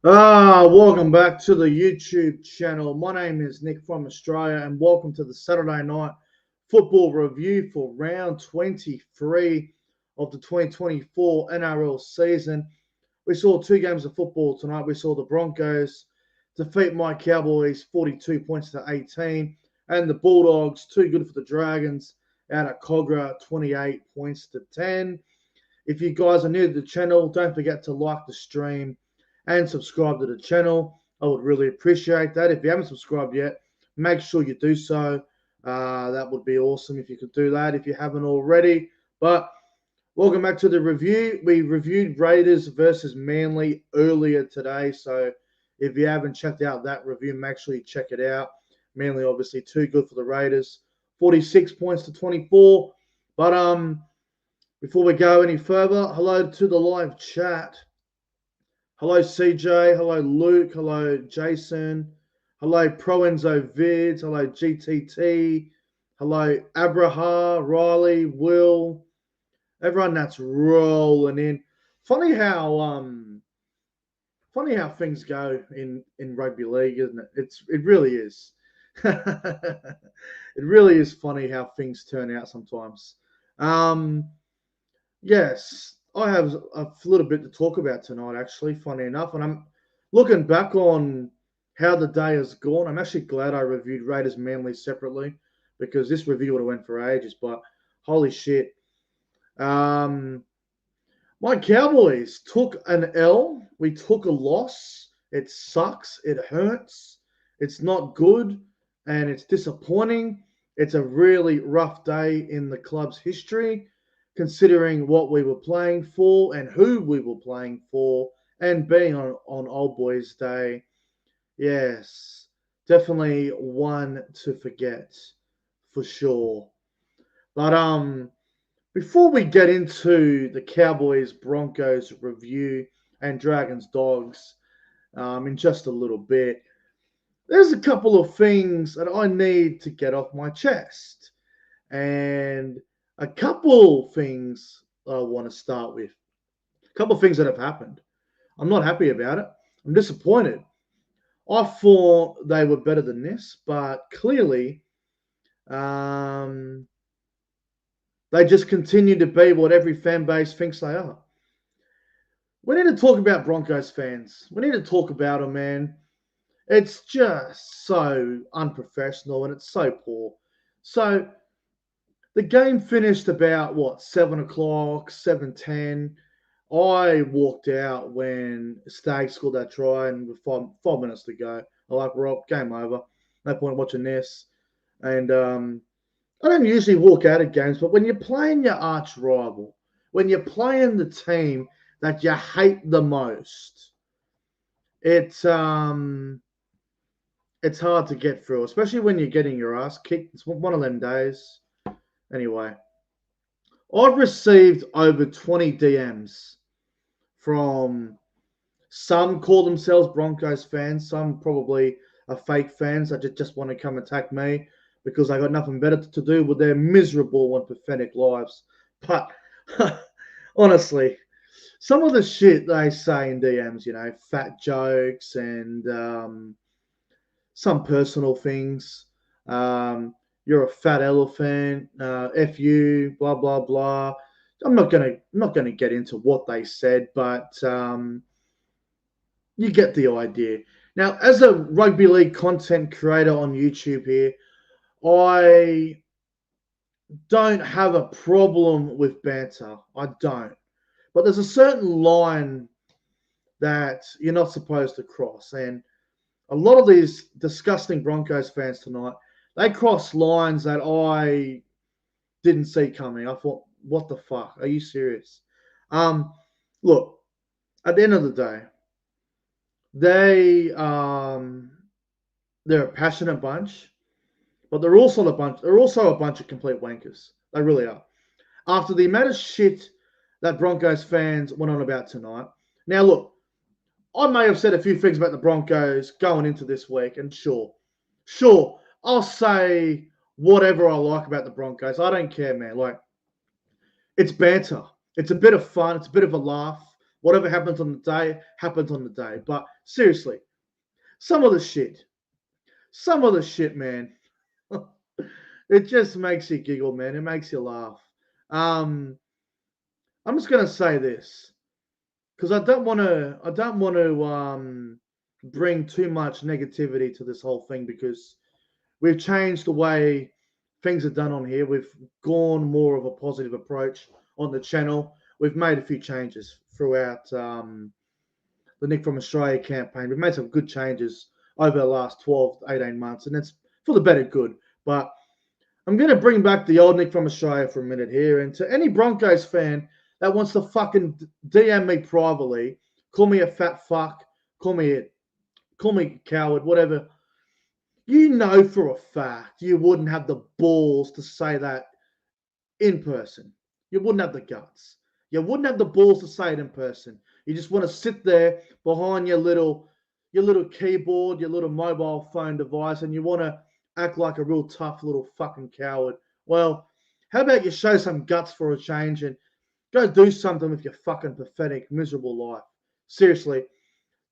Welcome back to the YouTube channel. My name is Nick from Australia, and welcome to the Saturday night football review for round 23 of the 2024 NRL season. We saw two games of football tonight. We saw the Broncos defeat my Cowboys 42 points to 18, and the Bulldogs, too good for the Dragons, out at Cogra 28 points to 10. If you guys are new to the channel, don't forget to like the stream and subscribe to the channel. I would really appreciate that. If you haven't subscribed yet, make sure you do so. That would be awesome if you could do that if you haven't already. But welcome back to the review. We reviewed Raiders versus Manly earlier today. So if you haven't checked out that review, make sure you check it out. Manly obviously too good for the Raiders. 46 points to 24. But before we go any further, hello to the live chat. Hello, CJ. Hello, Luke. Hello, Jason. Hello, Proenzo Vids. Hello, GTT. Hello, Abraha, Riley, Will. Everyone that's rolling in. Funny how things go in rugby league, isn't it? It really is. It really is funny how things turn out sometimes. Um, Yes, I have a little bit to talk about tonight, actually, funny enough. And I'm looking back on how the day has gone. I'm actually glad I reviewed Raiders Manly separately because this review would have went for ages. But holy shit. Um, my Cowboys took an L. We took a loss. It sucks. It hurts. It's not good. And it's disappointing. It's a really rough day in the club's history, considering what we were playing for and who we were playing for, and being on Old Boys Day. Yes, definitely one to forget for sure. But before we get into the Cowboys Broncos review and Dragons Dogs in just a little bit, there's a couple of things that I need to get off my chest. And a couple things I want to start with. A couple of things that have happened. I'm not happy about it. I'm disappointed. I thought they were better than this, but clearly um, they just continue to be what every fan base thinks they are. We need to talk about Broncos fans. We need to talk about them, man. It's just so unprofessional and it's so poor. So the game finished about what 7 o'clock, 7:10. I walked out when Stag scored that try, and with five minutes to go, I like Rob, game over. No point watching this. And I don't usually walk out of games, but when you're playing your arch rival, when you're playing the team that you hate the most, it's it's hard to get through, especially when you're getting your ass kicked. It's one of them days. Anyway, I've received over 20 DMs from some call themselves Broncos fans, some probably are fake fans that just want to come attack me because they got nothing better to do with their miserable and pathetic lives. But honestly, some of the shit they say in DMs, fat jokes and some personal things. You're a fat elephant. F you. Blah blah blah. I'm not gonna get into what they said, but you get the idea. Now, as a rugby league content creator on YouTube here, I don't have a problem with banter. I don't. But there's a certain line that you're not supposed to cross. And a lot of these disgusting Broncos fans tonight, they cross lines that I didn't see coming. I thought, what the fuck? Are you serious? Um, Look, at the end of the day, they they're a passionate bunch, but they're also a bunch of complete wankers. They really are. After the amount of shit that Broncos fans went on about tonight. Now look, I may have said a few things about the Broncos going into this week, and sure, I'll say whatever I like about the Broncos. I don't care, man. Like, it's banter. It's a bit of fun. It's a bit of a laugh. Whatever happens on the day, happens on the day. But seriously, some of the shit, man, it just makes you giggle, man. It makes you laugh. I'm just gonna say this because I don't want to bring too much negativity to this whole thing because we've changed the way things are done on here. We've gone more of a positive approach on the channel. We've made a few changes throughout the Nick from Australia campaign. We've made some good changes over the last 12 to 18 months, and it's for the better good. But I'm going to bring back the old Nick from Australia for a minute here. And to any Broncos fan that wants to fucking DM me privately, call me a fat fuck, call me a coward, whatever. You know for a fact you wouldn't have the balls to say that in person. You wouldn't have the guts. You wouldn't have the balls to say it in person. You just want to sit there behind your little keyboard, your little mobile phone device, and you want to act like a real tough little fucking coward. Well, how about you show some guts for a change and go do something with your fucking pathetic, miserable life? Seriously,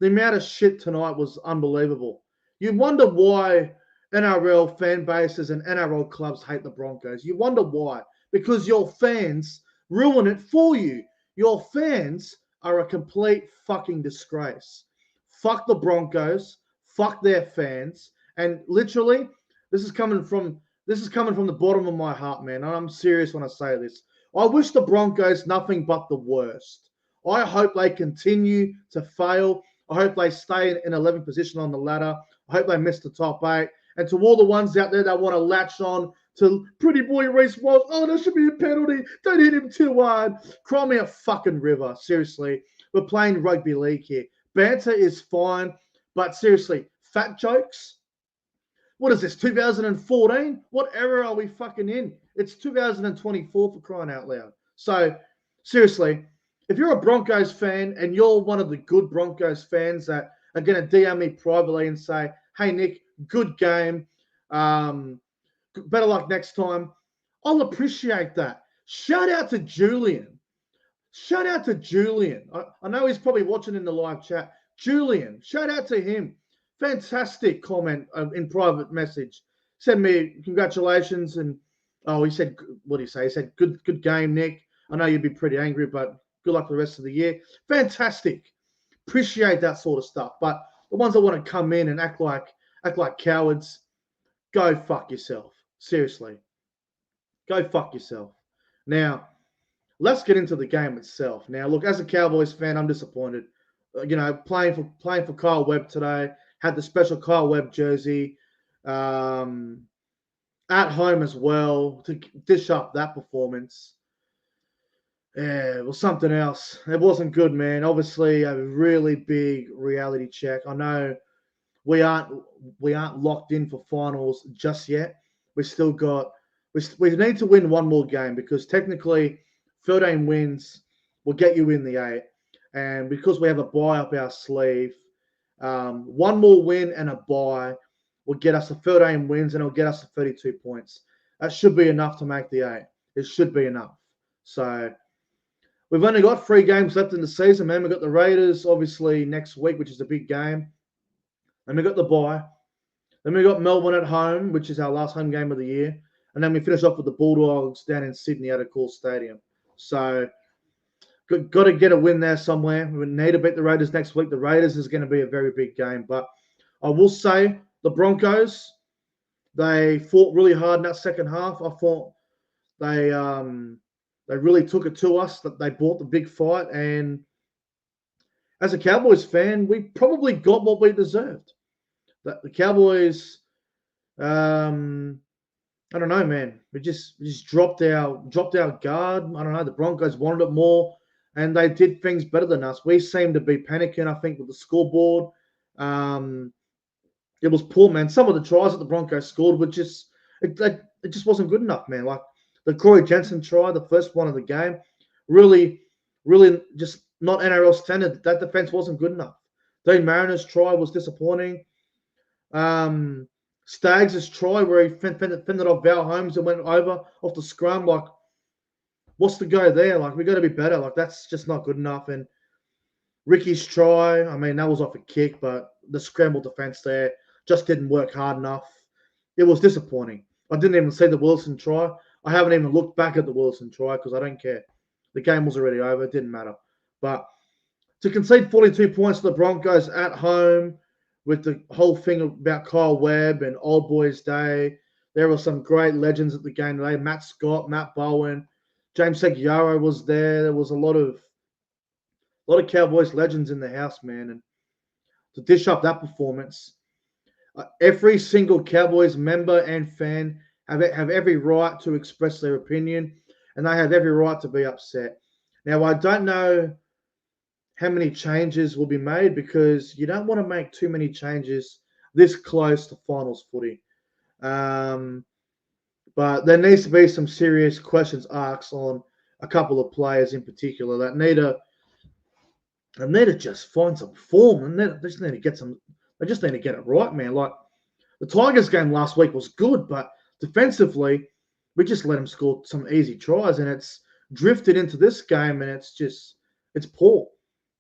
the amount of shit tonight was unbelievable. You wonder why NRL fan bases and NRL clubs hate the Broncos. You wonder why. Because your fans ruin it for you. Your fans are a complete fucking disgrace. Fuck the Broncos. Fuck their fans. And literally, this is coming from the bottom of my heart, man. And I'm serious when I say this. I wish the Broncos nothing but the worst. I hope they continue to fail. I hope they stay in 11th position on the ladder. I hope they miss the top 8. And to all the ones out there that want to latch on to pretty boy Reece Walsh, oh, there should be a penalty. Don't hit him too hard. Cry me a fucking river. Seriously. We're playing rugby league here. Banter is fine. But seriously, fat jokes? What is this, 2014? What era are we fucking in? It's 2024 for crying out loud. So, seriously, if you're a Broncos fan and you're one of the good Broncos fans that are going to DM me privately and say, hey, Nick, good game. Better luck next time. I'll appreciate that. Shout out to Julian. I know he's probably watching in the live chat. Julian, shout out to him. Fantastic comment in private message. Send me congratulations and he said, what did he say? He said, good game, Nick. I know you'd be pretty angry, but good luck for the rest of the year. Fantastic. Appreciate that sort of stuff. But the ones that want to come in and act like cowards, go fuck yourself. Seriously. Go fuck yourself. Now, let's get into the game itself. Now, look, as a Cowboys fan, I'm disappointed. Playing for Kyle Webb today, had the special Kyle Webb jersey at home as well to dish up that performance. Yeah, it was something else. It wasn't good, man. Obviously, a really big reality check. I know we aren't locked in for finals just yet. We need to win one more game because technically 13 wins will get you in the 8. And because we have a bye up our sleeve, one more win and a bye will get us to 13 wins and it'll get us to 32 points. That should be enough to make the 8. It should be enough. So we've only got 3 games left in the season, man. We've got the Raiders, obviously, next week, which is a big game. Then we've got the bye. Then we've got Melbourne at home, which is our last home game of the year. And then we finish off with the Bulldogs down in Sydney at a cool stadium. So got to get a win there somewhere. We need to beat the Raiders next week. The Raiders is going to be a very big game. But I will say the Broncos, they fought really hard in that second half. I thought they really took it to us, that they bought the big fight. And as a Cowboys fan, we probably got what we deserved. The Cowboys, I don't know, man. We just dropped our guard. I don't know. The Broncos wanted it more, and they did things better than us. We seemed to be panicking, I think, with the scoreboard. It was poor, man. Some of the tries that the Broncos scored were just it just wasn't good enough, man. Like the Corey Jensen try, the first one of the game, really just not NRL standard. That defense wasn't good enough. Dean Mariner's try was disappointing. Staggs' try where he fended off Val Holmes and went over off the scrum. Like, what's the go there? Like, we got to be better. Like, that's just not good enough. And Ricky's try, I mean, that was off a kick, but the scramble defense there just didn't work hard enough. It was disappointing. I didn't even see the Wilson try. I haven't even looked back at the Wilson try because I don't care. The game was already over. It didn't matter. But to concede 42 points to the Broncos at home with the whole thing about Kyle Webb and Old Boys Day, there were some great legends at the game today. Matt Scott, Matt Bowen, James Seguiaro was there. There was a lot of Cowboys legends in the house, man. And to dish up that performance, every single Cowboys member and fan have every right to express their opinion, and they have every right to be upset. Now, I don't know how many changes will be made because you don't want to make too many changes this close to finals footy. But there needs to be some serious questions asked on a couple of players in particular that need to just find some form, and they just need to get some. They just need to get it right, man. Like the Tigers game last week was good, but defensively, we just let them score some easy tries, and it's drifted into this game, and it's poor.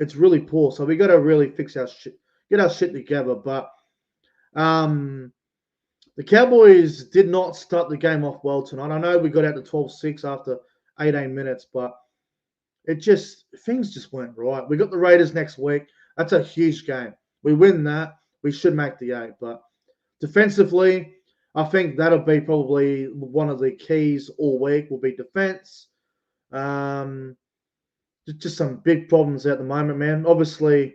It's really poor. So we got to really fix our shit, get our shit together. But the Cowboys did not start the game off well tonight. I know we got out to 12-6 after 18 minutes, but things just weren't right. We got the Raiders next week. That's a huge game. We win that, we should make the 8. But defensively, I think that'll be probably one of the keys all week will be defense. Just some big problems at the moment, man. Obviously,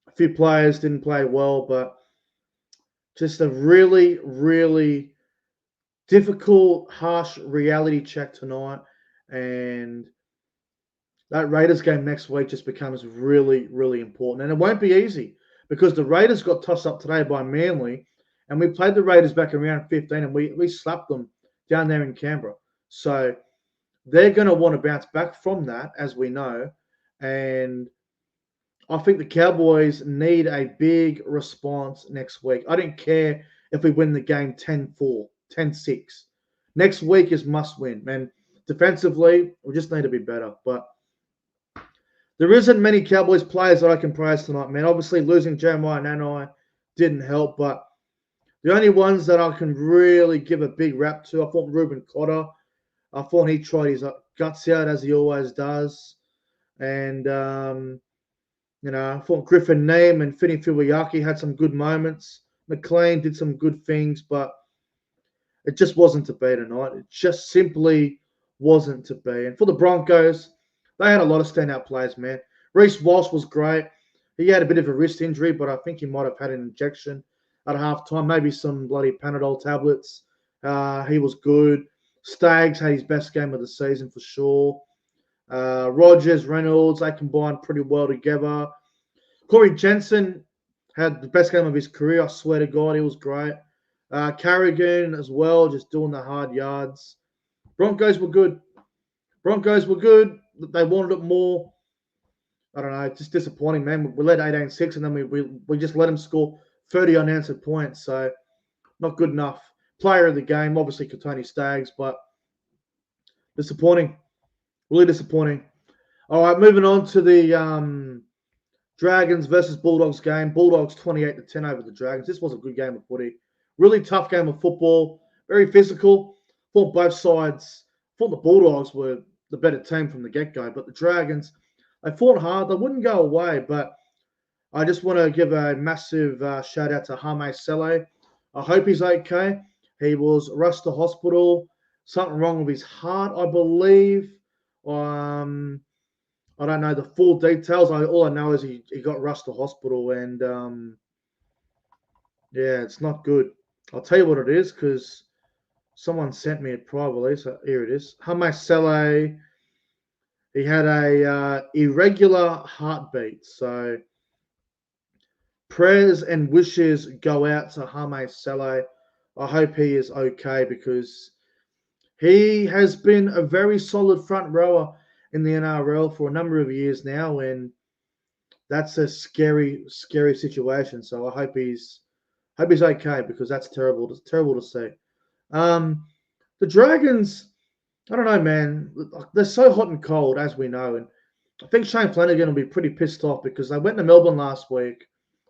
a few players didn't play well, but just a really, really difficult, harsh reality check tonight. And that Raiders game next week just becomes really, really important. And it won't be easy because the Raiders got tossed up today by Manly, and we played the Raiders back in round 15, and we slapped them down there in Canberra. So they're going to want to bounce back from that, as we know. And I think the Cowboys need a big response next week. I don't care if we win the game 10-4, 10-6. Next week is must win. And defensively, we just need to be better. But there isn't many Cowboys players that I can praise tonight, man. Obviously, losing Jeremiah Nanai didn't help, but the only ones that I can really give a big rap to, I thought Ruben Cotter. I thought he tried his guts out, as he always does. And, I thought Griffin Neame and Fini Fuwayaki had some good moments. McLean did some good things, but it just wasn't to be tonight. It just simply wasn't to be. And for the Broncos, they had a lot of standout players, man. Reece Walsh was great. He had a bit of a wrist injury, but I think he might have had an injection at halftime, maybe some bloody Panadol tablets. He was good. Staggs had his best game of the season for sure. Rogers, Reynolds, they combined pretty well together. Corey Jensen had the best game of his career. I swear to God, he was great. Carrigan as well, just doing the hard yards. Broncos were good. They wanted it more. I don't know, just disappointing, man. We led 18-6, and then we just let them score 30 unanswered points. So not good enough. Player of the game, obviously Katoni Staggs, but disappointing. Really disappointing. All right, moving on to the Dragons versus Bulldogs game. Bulldogs 28-10 over the Dragons. This was a good game of footy. Really tough game of football. Very physical. Thought both sides. Thought the Bulldogs were the better team from the get-go, but the Dragons, they fought hard. They wouldn't go away, but I just want to give a massive shout-out to Hame Sele. I hope he's okay. He was rushed to hospital. Something wrong with his heart, I believe. I don't know the full details. All I know is he got rushed to hospital, and yeah, it's not good. I'll tell you what it is because someone sent me it privately. So here it is. Hame Sele, he had a irregular heartbeat. So prayers and wishes go out to Hame Sele. I hope he is okay because he has been a very solid front rower in the NRL for a number of years now, and that's a scary, scary situation. So I hope he's okay because that's terrible. It's terrible to see. The Dragons, I don't know, man. They're so hot and cold, as we know, and I think Shane Flanagan will be pretty pissed off because they went to Melbourne last week,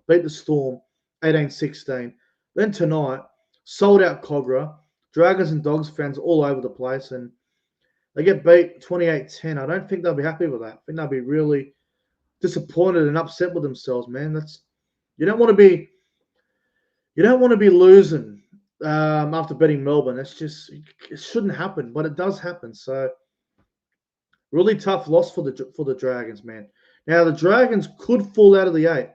beat the Storm 18-16. Then tonight, sold out Cogra, Dragons and Dogs fans all over the place, and they get beat 28-10. I don't think they'll be happy with that. I think they'll be really disappointed and upset with themselves, man. You don't want to be losing after beating Melbourne. It shouldn't happen, but it does happen. So really tough loss for the Dragons, man. Now the Dragons could fall out of the 8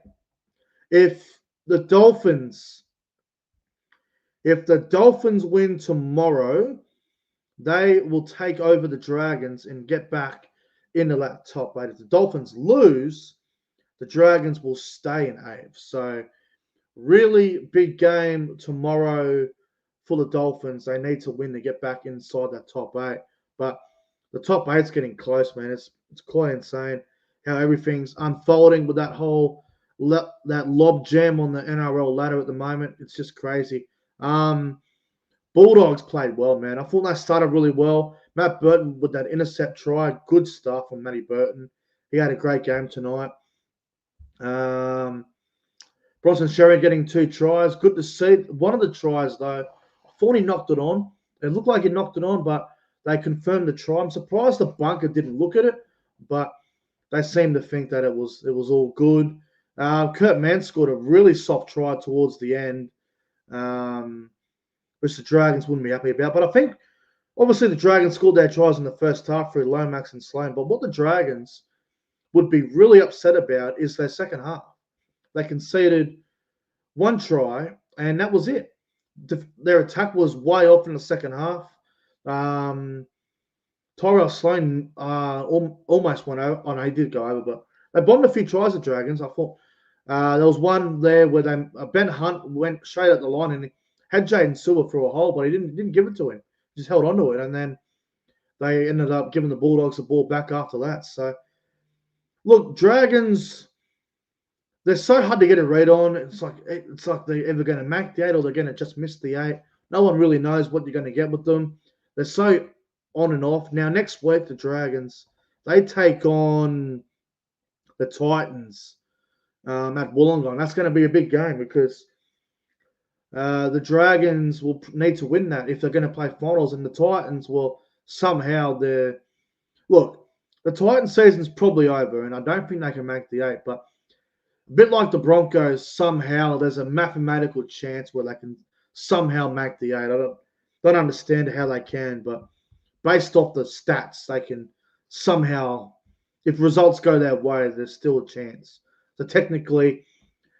if the Dolphins win tomorrow. They will take over the Dragons and get back into that top 8. If the Dolphins lose, the Dragons will stay in 8th. So really big game tomorrow for the Dolphins. They need to win to get back inside that top 8. But the top 8's getting close, man. It's quite insane how everything's unfolding with that whole that lob jam on the NRL ladder at the moment. It's just crazy. Bulldogs played well, man. I thought they started really well. Matt Burton with that intercept try, good stuff from Matty Burton. He had a great game tonight. Bronson Sherry getting 2 tries. Good to see. One of the tries, though, I thought he knocked it on. It looked like he knocked it on, but they confirmed the try. I'm surprised the bunker didn't look at it, but they seem to think that it was all good. Kurt Mann scored a really soft try towards the end, which the Dragons wouldn't be happy about. But I think, obviously, the Dragons scored their tries in the first half through Lomax and Sloan. But what the Dragons would be really upset about is their second half. They conceded 1 try, and that was it. Their attack was way off in the second half. Tyrell Sloan almost went over. Oh, no, he did go over, but they bombed a few tries, the Dragons. I thought there was one there where Ben Hunt went straight at the line and had Jaden Silver through a hole, but he didn't give it to him. He just held on to it, and then they ended up giving the Bulldogs the ball back after that. So, look, Dragons, they're so hard to get a read on. It's like they're either going to make the 8 or they're going to just miss the 8. No one really knows what you're going to get with them. They're so on and off. Now, next week, the Dragons, they take on the Titans at Wollongong. That's going to be a big game because the Dragons will need to win that if they're going to play finals, and the Titans will somehow look, the Titans season's probably over, and I don't think they can make the 8, but a bit like the Broncos, somehow there's a mathematical chance where they can somehow make the 8. I don't understand how they can, but based off the stats, they can somehow, if results go their way, there's still a chance. So technically,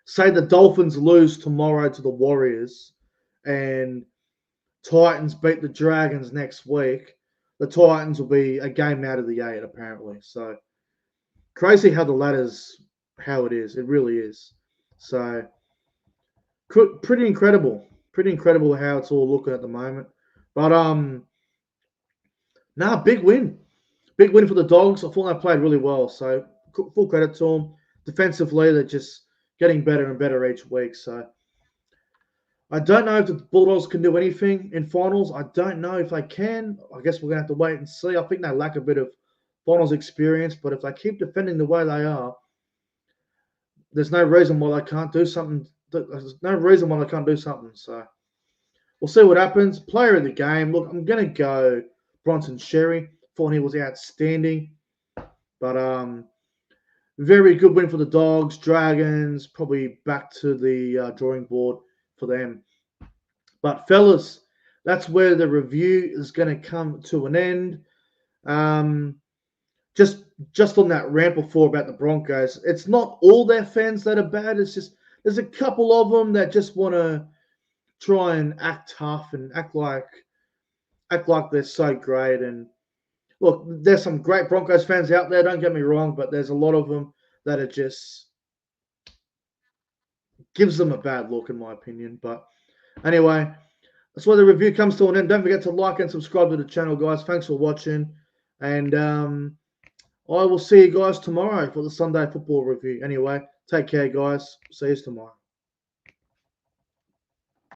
say the Dolphins lose tomorrow to the Warriors and Titans beat the Dragons next week, the Titans will be a game out of the 8, apparently. So crazy how the ladder's how it is. It really is. So pretty incredible. Pretty incredible how it's all looking at the moment. But big win. Big win for the Dogs. I thought they played really well. So full credit to them. Defensively, they're just getting better and better each week. So I don't know if the Bulldogs can do anything in finals. I don't know if they can. I guess we're going to have to wait and see. I think they lack a bit of finals experience. But if they keep defending the way they are, there's no reason why they can't do something. There's no reason why they can't do something. So we'll see what happens. Player of the game. Look, I'm going to go Bronson Sherry. Thought he was outstanding. But very good win for the Dogs. Dragons, probably back to the drawing board for them. But, fellas, that's where the review is going to come to an end. Just on that rant before about the Broncos, it's not all their fans that are bad. It's just there's a couple of them that just want to try and act tough and act like they're so great. And look, there's some great Broncos fans out there, don't get me wrong, but there's a lot of them that are just gives them a bad look, in my opinion. But anyway, that's where the review comes to an end. Don't forget to like and subscribe to the channel, guys. Thanks for watching. And I will see you guys tomorrow for the Sunday football review. Anyway, take care, guys. See you tomorrow.